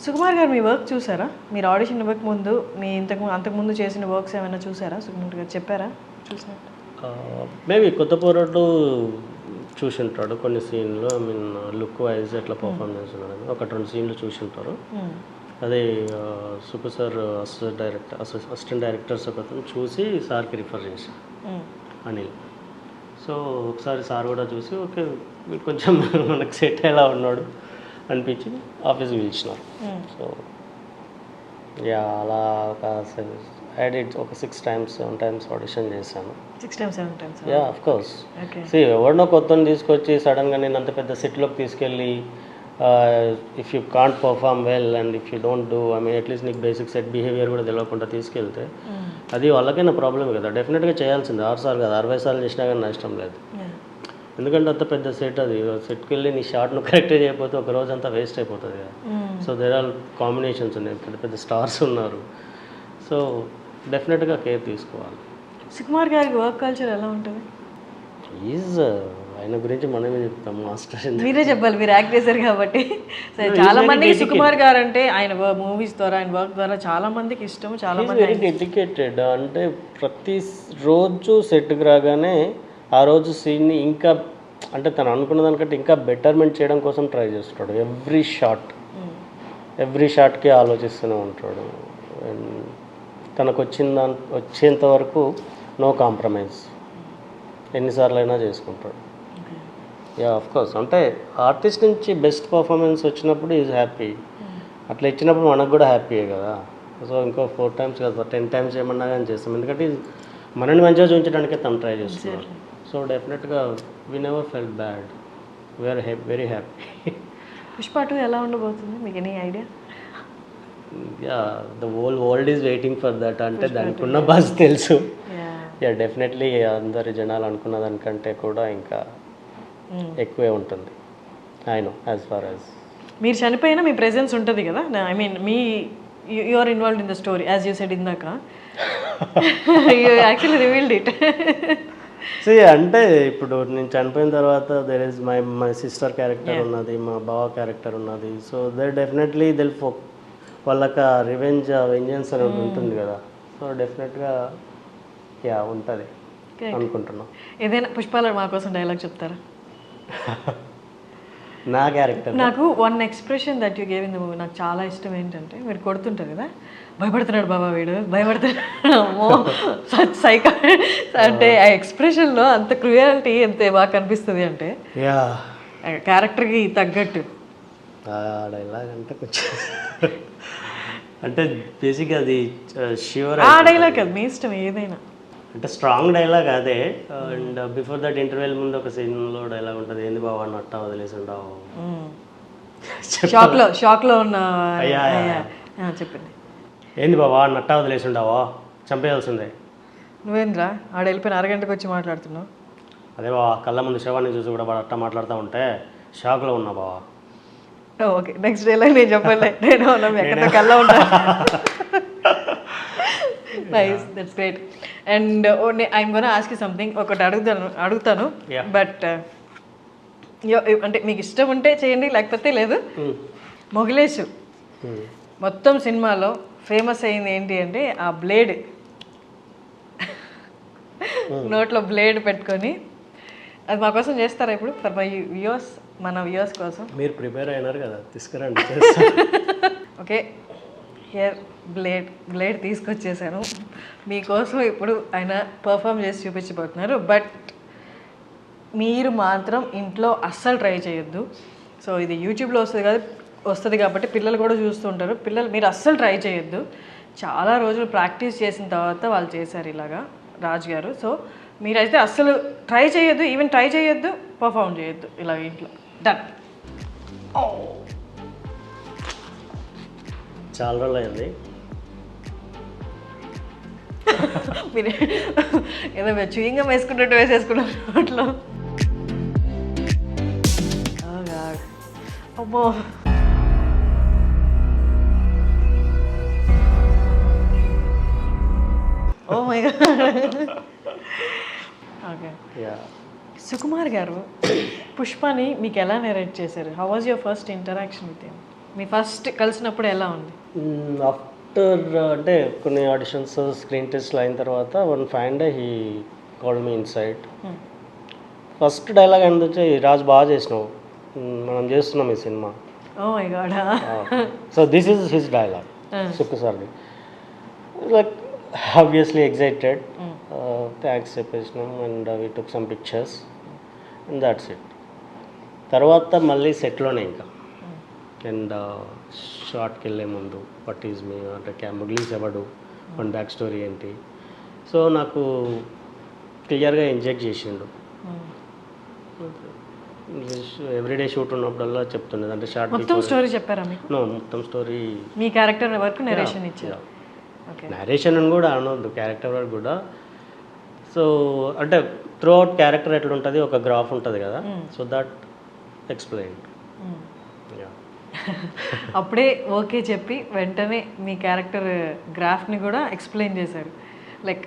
సుకుమార్ గారు మీ వర్క్ చూసారా? మీరు ఆడిషన్ వర్క్ ముందు మీ అంతకుముందు చేసిన వర్క్స్ ఏమైనా చూసారా? సుకుమార్ గారు చెప్పారా చూసినట్టు? మేబీ కొత్త పోరాడు చూసి ఉంటాడు కొన్ని సీన్లు. ఐ మీన్ లుక్ వైజ్ ఎట్లా పర్ఫామ్ చేస్తున్నాడు అని ఒకటి రెండు సీన్లు చూసి ఉంటారు. అదే సుకు సార్ అసిస్టెంట్ డైరెక్టర్స్ ఒకతను చూసి సార్కి రిఫర్ చేశారు అనిల్. సో ఒకసారి సార్ కూడా చూసి ఓకే కొంచెం మనకు సెట్ అయ్యేలా ఉన్నాడు అనిపించి ఆఫీస్కి పిలిచినారు. సో యా అలా ఒక ఎడిట్ ఒక 6 times 7 times ఆడిషన్ చేశాను. 6 times 7 times? Yeah of course. ఎవరినో కొత్తని తీసుకొచ్చి సడన్గా నేను అంత పెద్ద సెట్లోకి తీసుకెళ్ళి if you can't perform well and if you don't do I mean at least నీకు బేసిక్ సెట్ బిహేవియర్ కూడా తెలియకుండా తీసుకెళ్తే అది వాళ్ళకైనా ప్రాబ్లమే కదా. డెఫినెట్గా చేయాల్సింది 6 సార్లు కదా 60 సార్లు చేసినా కానీ నష్టం లేదు. ఎందుకంటే అంత పెద్ద సెట్ అది సెట్కి వెళ్ళి నీ షార్ట్ను కరెక్ట్గా చేయకపోతే ఒక రోజు అంతా వేస్ట్ అయిపోతుంది కదా. సో దేర్ ఆర్ కాంబినేషన్స్ ఉన్నాయి, పెద్ద పెద్ద స్టార్స్ ఉన్నారు. సో డెఫినెట్గా కేర్ తీసుకోవాలి. సుకుమార్ గారికి వర్క్ కల్చర్ ఎలా ఉంటుంది? ఆయన గురించి మనమే చెప్తాం మాస్టర్. మీరే చెప్పాలి, మీరు యాక్ట్ చేశారు కాబట్టి. సరే చాలా మందికి సుకుమార్ గారు అంటే ఆయన మూవీస్ ద్వారా ఆయన వర్క్ ద్వారా చాలా మందికి ఇష్టం. చాలా మంది వెరీ డెడికేటెడ్. అంటే ప్రతి రోజు సెట్కి రాగానే ఆ రోజు సీన్ని ఇంకా అంటే తను అనుకున్న దానికంటే ఇంకా బెటర్మెంట్ చేయడం కోసం ట్రై చేస్తాడు. ఎవ్రీ షాట్కి ఆలోచిస్తూనే ఉంటాడు. తనకు వచ్చేంత వరకు నో కాంప్రమైజ్, ఎన్నిసార్లు అయినా చేసుకుంటాడు. Yeah of course. అంటే ఆర్టిస్ట్ నుంచి బెస్ట్ పర్ఫార్మెన్స్ వచ్చినప్పుడు ఈజ్ హ్యాపీ. అట్లా ఇచ్చినప్పుడు మనకు కూడా హ్యాపీయే కదా. సో ఇంకో 4 times కదా 10 times ఏమన్నా కానీ చేస్తాం. ఎందుకంటే మనల్ని మంచిగా చూపించడానికే తను ట్రై చేస్తున్నారు. సో డెఫినెట్గా we never felt bad, we are very happy. Pushpa 2 ఎలా ఉండబోతుంది, మీకు any idea? Ya the whole world is waiting for that. అంటే దానికి ఉన్న బజ్ తెలుసు. యా డెఫినెట్లీ అందరి జనాలు అనుకున్న దానికంటే కూడా ఇంకా ఎక్కువే ఉంటుంది. I know as far as మీరు చనిపోయినా మీ ప్రెజెన్స్ ఉంటుంది కదా. I mean you are involved in the story as you said ఇందాక. You actually revealed it. అంటే ఇప్పుడు నేను చనిపోయిన తర్వాత there is my sister character ఉన్నది, మా బావ క్యారెక్టర్ ఉన్నది. సో దర్ డెఫినెట్లీ వాళ్ళకి వెంజెన్స్ అనేది ఉంటుంది కదా. సో డెఫినెట్గా యా ఉంటుంది అనుకుంటున్నాం. ఏదైనా పుష్పాల మా కోసం డైలాగ్ చెప్తారా? నా క్యారెక్టర్ నాకు one expression that you gave in the movie నాకు చాలా ఇష్టం. ఏంటంటే మీరు కొడుతుంటారు కదా, భయపడుతున్నాడు బాబా వీడు భయపడుతున్నాడు అమ్మో సైకా అంటే ఆ ఎక్స్ప్రెషన్లో అంత క్రూయాలిటీ ఎంత బాగా కనిపిస్తుంది. అంటే యా క్యారెక్టర్కి తగ్గట్టు డైలాగ్ అంటే కొంచెం అంటే బేసిక్గా అది ష్యూర్ ఆ డైలాగ్ కదా మీ ఇష్టం ఏదైనా. అంటే స్ట్రాంగ్ డైలాగ్ అదే. అండ్ బిఫోర్ దట్ ఇంటర్వ్యూల ముందు ఒక సీన్లో డైలాగ్ ఉంటుంది, ఏంది బాబా నట్ట వదిలేసి ఉండవు. షాక్లో ఉన్న చెప్పండి. ఏంది బాబా నట్ట వదిలేసి ఉండవా, చంపేయాల్సిందే. నువ్వేంద్రా ఆడ వెళ్ళిపోయిన అరగంటకు వచ్చి మాట్లాడుతున్నావు. అదే బాబా కళ్ళ ముందు శవాన్ని చూసి కూడా బాగా అట్ట మాట్లాడుతూ ఉంటే షాక్లో ఉన్నా బాబా. ఓకే నెక్స్ట్ డైలాగ్ నేను చెప్పలే, నేను ఎక్కడ కళ్ళ ఉంటా. Nice, that's great. And I'm gonna ask you something. ఒకటి అడుగుతాను బట్ అంటే మీకు ఇష్టం ఉంటే చేయండి లేకపోతే లేదు. మొగిలేషు మొత్తం సినిమాలో ఫేమస్ అయింది ఏంటి అంటే ఆ బ్లేడ్, నోట్లో బ్లేడ్ పెట్టుకొని. అది మా కోసం చేస్తారా ఇప్పుడు ఫర్ మై వ్యూవర్స్, మన వ్యూవర్స్ కోసం? మీరు ప్రిపేర్ అయినారు కదా తీసుకురండి. ఓకే హియర్ బ్లేడ్ తీసుకొచ్చేసాను మీకోసం. ఇప్పుడు ఆయన పర్ఫామ్ చేసి చూపించబోతున్నారు. బట్ మీరు మాత్రం ఇంట్లో అస్సలు ట్రై చేయొద్దు. సో ఇది యూట్యూబ్లో వస్తుంది కాబట్టి పిల్లలు కూడా చూస్తుంటారు. మీరు అస్సలు ట్రై చేయొద్దు. చాలా రోజులు ప్రాక్టీస్ చేసిన తర్వాత వాళ్ళు చేశారు ఇలాగా రాజ్ గారు. సో మీరైతే అస్సలు ట్రై చేయొద్దు, ఈవెన్ ట్రై చేయొద్దు, పర్ఫామ్ చేయొద్దు ఇలాగ ఇంట్లో. డన్. చాలా రోజులు అయింది. మీరు ఏదో చూయింగా వేసుకున్నట్టు వేసేసుకున్నారు నోట్లో. అమ్మో oh my god. Okay Sukumar garu పుష్పని మీకు ఎలా నెరేట్ చేశారు? How was your first interaction with him? మీ ఫస్ట్ కలిసినప్పుడు ఎలా ఉంది? ఆఫ్టర్ అంటే కొన్ని ఆడిషన్స్ స్క్రీన్ టెస్ట్లు అయిన తర్వాత one fine day he called me inside. First dialogue ఏంటంటే రాజు బాగా చేసినావు, మనం చేస్తున్నాం ఈ cinema. Oh my god. So this is his dialogue Sukku సార్ది. లైక్ ఆబ్వియస్లీ ఎగ్జైటెడ్, థ్యాంక్స్ చెప్పేసినాం and we took some pictures and that's it. తర్వాత మళ్ళీ సెట్లోనే ఇంకా అండ్ షార్ట్కి వెళ్ళే ముందు వాట్ ఈజ్ మీ అంటే ముగ్లీస్ ఎవడు, వన్ బ్యాక్ స్టోరీ ఏంటి, సో నాకు క్లియర్గా ఇంజెక్ట్ చేసిండు. ఎవ్రీడే షూట్ ఉన్నప్పుడల్లా చెప్తుండేది అంటే షార్ట్ మొత్తం స్టోరీ చెప్పారా మీకు? నో, మొత్తం స్టోరీ మీ క్యారెక్టర్ వరకు నరేషన్ ఇచ్చారు. నరేషన్ అని కూడా అనొద్దు, క్యారెక్టర్ వరకు కూడా. సో అంటే త్రూ అవుట్ క్యారెక్టర్ ఎట్లా ఉంటుంది, ఒక గ్రాఫ్ ఉంటుంది కదా, సో దట్ ఎక్స్ప్లెయిన్. అప్పుడే ఓకే చెప్పి వెంటనే మీ క్యారెక్టర్ గ్రాఫ్ని కూడా ఎక్స్ప్లెయిన్ చేశారు. లైక్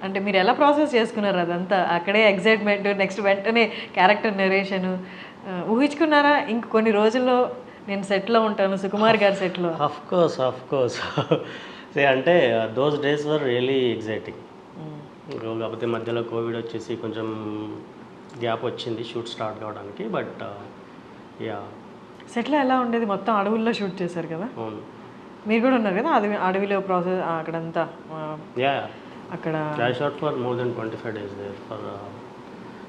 అంటే మీరు ఎలా ప్రాసెస్ చేసుకున్నారు అదంతా? అక్కడే ఎగ్జైట్మెంట్, నెక్స్ట్ వెంటనే క్యారెక్టర్ నరేషను ఊహించుకున్నారా? ఇంక కొన్ని రోజుల్లో నేను సెట్లో ఉంటాను, సుకుమార్ గారి సెట్లో? ఆఫ్ కోర్స్ అంటే those days were really exciting. కాకపోతే మధ్యలో కోవిడ్ వచ్చేసి కొంచెం గ్యాప్ వచ్చింది షూట్ స్టార్ట్ కావడానికి. బట్ యా, సెట్లో ఎలా ఉండేది? మొత్తం అడవుల్లో షూట్ చేశారు కదా, అవును. మీరు కూడా ఉన్నారు కదా అడవిలో ప్రాసెస్ అక్కడంతా? యా, అక్కడ I shot for more than 25 days there for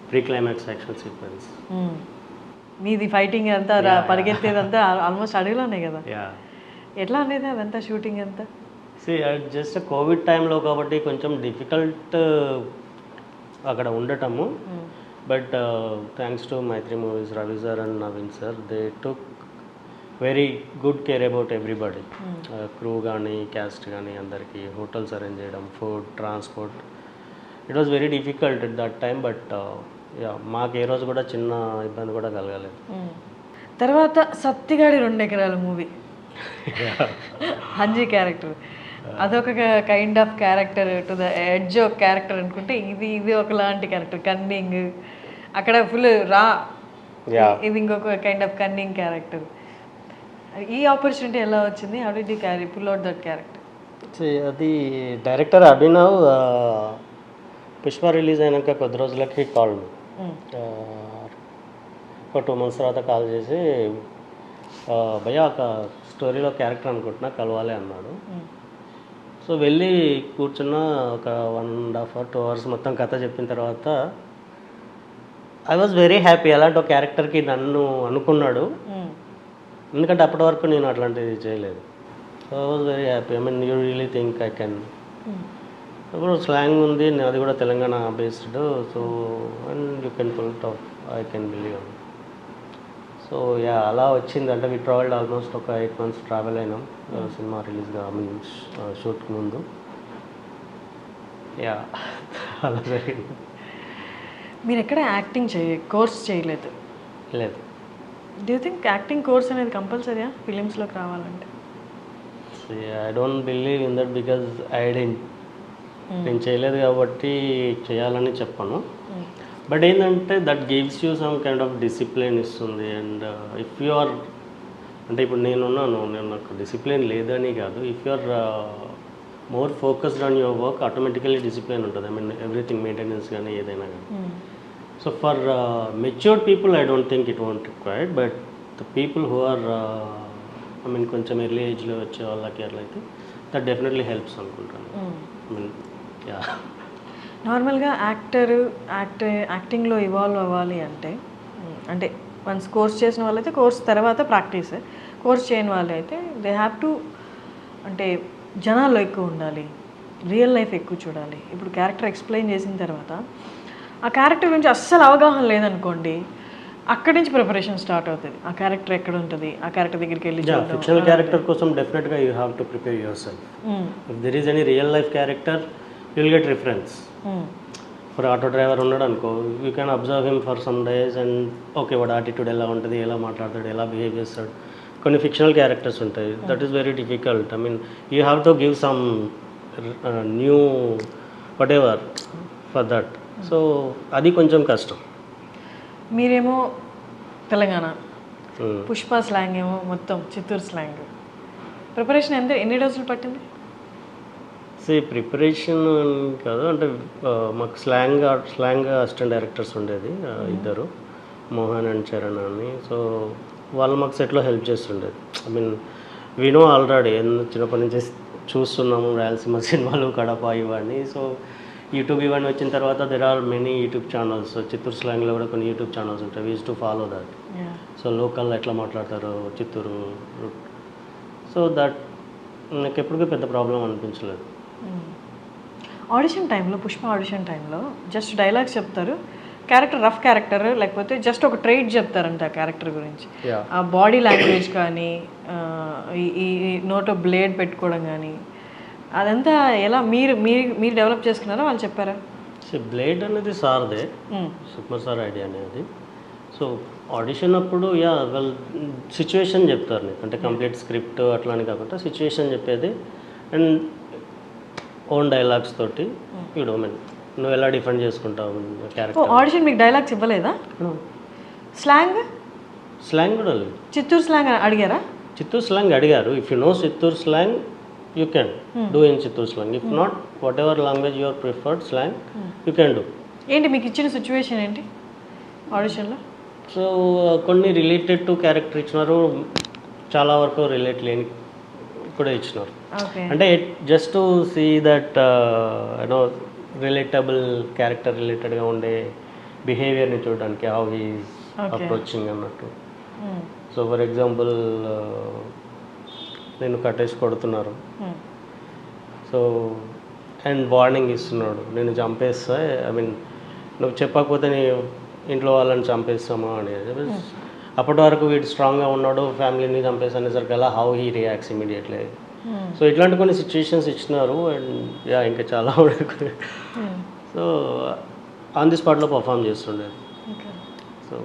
pre climax action sequence. మీది ఫైటింగ్ అంతా పరిగెత్తేదంతా ఆల్మోస్ట్ అడవిలోనే కదా? యా. ఎట్లా ఉండేది అదంతా షూటింగ్ అంతా? జస్ట్ కోవిడ్ టైంలో కాబట్టి కొంచెం డిఫికల్ట్ అక్కడ ఉండటము. But thanks to Mythri movies, Ravi sir and Naveen sir, they took very good care about everybody. Crew కానీ క్యాస్ట్ కానీ అందరికీ హోటల్స్ అరేంజ్ చేయడం, food, transport. It was very difficult at that time. But మాకు ఏ రోజు కూడా చిన్న ఇబ్బంది కూడా కలగలేదు. తర్వాత సత్తిగాడి 2 ఎకరాల మూవీ, హంజీ క్యారెక్టర్, అదొక kind of character, to the edge of character అనుకుంటే ఇది ఒకలాంటి క్యారెక్టర్, కన్నింగ్. అక్కడ ఫుల్ రా, ఇది ఇంకొక కైండ్ ఆఫ్ కన్నింగ్ క్యారెక్టర్. ఈ ఆపర్చునిటీ ఎలా వచ్చింది? How did you pull out that character? అది డైరెక్టర్ అభినవ్ పుష్ప రిలీజ్ అయినాక కొద్ది రోజులకి కాల్, ఒక 2 months తర్వాత కాల్ చేసి భయ్యా ఒక స్టోరీలో క్యారెక్టర్ అనుకుంటున్నా, కలవాలి అన్నాడు. సో వెళ్ళి కూర్చున్న ఒక 1.5 or 2 hours మొత్తం కథ చెప్పిన తర్వాత ఐ వాజ్ వెరీ హ్యాపీ. అలాంటి ఒక క్యారెక్టర్కి నన్ను అనుకున్నాడు, ఎందుకంటే అప్పటి వరకు నేను అట్లాంటిది చేయలేదు. So I was very happy. I mean you really think I can. ఇప్పుడు స్లాంగ్ ఉంది, అది కూడా Telangana based. So and you can pull it off, I can believe. So ya, అలా వచ్చింది. అంటే వి ట్రావెల్డ్ ఆల్మోస్ట్ ఒక 8 months ట్రావెల్ అయినాం cinema రిలీజ్గా, ఐ మీన్ షూట్కి ముందు. యా, అలా జరిగింది. మీరు ఎక్కడ యాక్టింగ్ కోర్స్ చేయలేదు? లేదు. Do you think acting course అనేది కంపల్సరీయా ఫిలిమ్స్లోకి రావాలంటే? I don't believe in that because నేను చేయలేదు కాబట్టి చేయాలని చెప్పను. బట్ ఏంటంటే that gives you some kind of discipline ఇస్తుంది. అండ్ ఇఫ్ యు ఆర్, అంటే ఇప్పుడు నేను నాకు డిసిప్లిన్ లేదని కాదు, if you are more focused on your work, automatically discipline ఉంటుంది. ఐ మీన్ ఎవ్రీథింగ్, మెయింటెనెన్స్ కానీ ఏదైనా కానీ. So for matured people I don't think it want required. But the people who are I mean కొంచెం early ఏజ్లో వచ్చే వాళ్ళకి అట్లయితే that definitely helps అనుకుంటాను. ఐ మీన్ యా, నార్మల్గా యాక్టింగ్లో ఇవాల్వ్ అవ్వాలి అంటే వన్స్ కోర్స్ చేసిన వాళ్ళైతే కోర్స్ తర్వాత ప్రాక్టీస్, కోర్స్ చేయని వాళ్ళు అయితే దే హ్యావ్ టు, అంటే జనాల్లో ఎక్కువ ఉండాలి, రియల్ లైఫ్ ఎక్కువ చూడాలి. ఇప్పుడు క్యారెక్టర్ ఎక్స్ప్లెయిన్ చేసిన తర్వాత ఆ క్యారెక్టర్ గురించి అస్సలు అవగాహన లేదనుకోండి, అక్కడి నుంచి ప్రిపరేషన్ స్టార్ట్ అవుతుంది. ఆ క్యారెక్టర్ ఎక్కడ ఉంటుంది, ఆ క్యారెక్టర్ దగ్గరికి వెళ్ళి ఫిక్షనల్ క్యారెక్టర్ కోసం డెఫినెట్గా you have to prepare your self. If there is any real life character you will get reference. For auto driver ఉన్నాడు అనుకో, you can observe him for some days and okay వాడు attitude ఎలా ఉంటుంది, ఎలా మాట్లాడతాడు, ఎలా బిహేవ్ చేస్తాడు. కొన్ని ఫిక్షనల్ క్యారెక్టర్స్ ఉంటాయి, that is very difficult. I mean you have to give some knew what ever for that. So అది కొంచెం కష్టం. మీరేమో తెలంగాణ, పుష్ప స్లాంగ్ ఏమో మొత్తం చిత్తూరు స్లాంగ్. ప్రిపరేషన్ ఎన్ని రోజులు పట్టింది? ప్రిపరేషన్ కాదు అంటే మాకు స్లాంగ్ అసిస్టెంట్ డైరెక్టర్స్ ఉండేది ఇద్దరు, మోహన్ అండ్ చరణ్ అని. సో వాళ్ళు మాకు సెట్లో హెల్ప్ చేస్తుండేది. ఐ మీన్ వినో ఆల్రెడీ చిన్నప్పటి నుంచి చూస్తున్నాము రాయలసీమ సినిమాలు, కడప ఇవన్నీ. సో యూట్యూబ్ ఇవన్నీ వచ్చిన తర్వాత there are many YouTube channels. Chittoor స్లాంగ్లో కూడా కొన్ని యూట్యూబ్ ఛానల్స్ ఉంటాయి. We use to follow that. So local ఎట్లా మాట్లాడతారు చిత్తూరు. సో దట్ నాకు ఎప్పటికీ పెద్ద ప్రాబ్లం అనిపించలేదు. ఆడిషన్ టైంలో, పుష్ప ఆడిషన్ టైంలో జస్ట్ డైలాగ్స్ చెప్తారు, క్యారెక్టర్ రఫ్ క్యారెక్టర్ లేకపోతే జస్ట్ ఒక ట్రైట్ చెప్తారంట ఆ క్యారెక్టర్ గురించి. ఆ బాడీ లాంగ్వేజ్ కానీ ఈ నోట్లో బ్లేడ్ పెట్టుకోవడం కానీ అదంతా ఎలా మీరు మీరు మీరు డెవలప్ చేసుకున్నారా, వాళ్ళు చెప్పారా? బ్లేడ్ అనేది సార్దే, సుకుమార్ సార్ ఐడియా అనేది. సో ఆడిషన్ అప్పుడు వాళ్ళు సిచ్యువేషన్ చెప్తారు నీకు, అంటే కంప్లీట్ స్క్రిప్ట్ అట్లా అని కాకుండా సిచ్యువేషన్ చెప్పేది అండ్ ఓన్ డైలాగ్స్ తోటి ఇప్పుడు నువ్వు ఎలా డిఫెండ్ చేసుకుంటావు క్యారెక్టర్. ఆడిషన్ మీకు డైలాగ్స్ ఇవ్వలేదా? స్లాంగ్ కూడా లేదు. చిత్తూరు స్లాంగ్ అడిగారా? చిత్తూరు స్లాంగ్ అడిగారు. If you know Chittoor slang you can do in Chittoor slang. If not whatever language your preferred slang you can do. ఏంటి మీకు ఇచ్చిన సిచ్యువేషన్ ఏంటి ఆడిషన్లో? సో కొన్ని రిలేటెడ్ టు క్యారెక్టర్ ఇచ్చినారు, చాలా వరకు రిలేట్ లేని కూడా ఇచ్చినారు. అంటే just to see that you know relatable character రిలేటెడ్గా ఉండే బిహేవియర్ని చూడడానికి, హౌ హీఈస్ అప్రోచింగ్ అన్నట్టు. సో ఫర్ ఎగ్జాంపుల్ నేను కట్టేసి కొడుతున్నారు, సో అండ్ వార్నింగ్ ఇస్తున్నాడు, నేను చంపేస్తా, ఐ మీన్ నువ్వు చెప్పకపోతే నీ ఇంట్లో వాళ్ళని చంపేస్తామా అనేది. అప్పటి వరకు వీడు స్ట్రాంగ్గా ఉన్నాడు, ఫ్యామిలీని చంపేసనేసరికి అలా how he reacts immediately. So ఇట్లాంటి కొన్ని సిచ్యువేషన్స్ ఇచ్చినారు అండ్ ఇంకా చాలా సో ఆన్ ది స్పాట్లో పర్ఫామ్ చేస్తుండేది. సో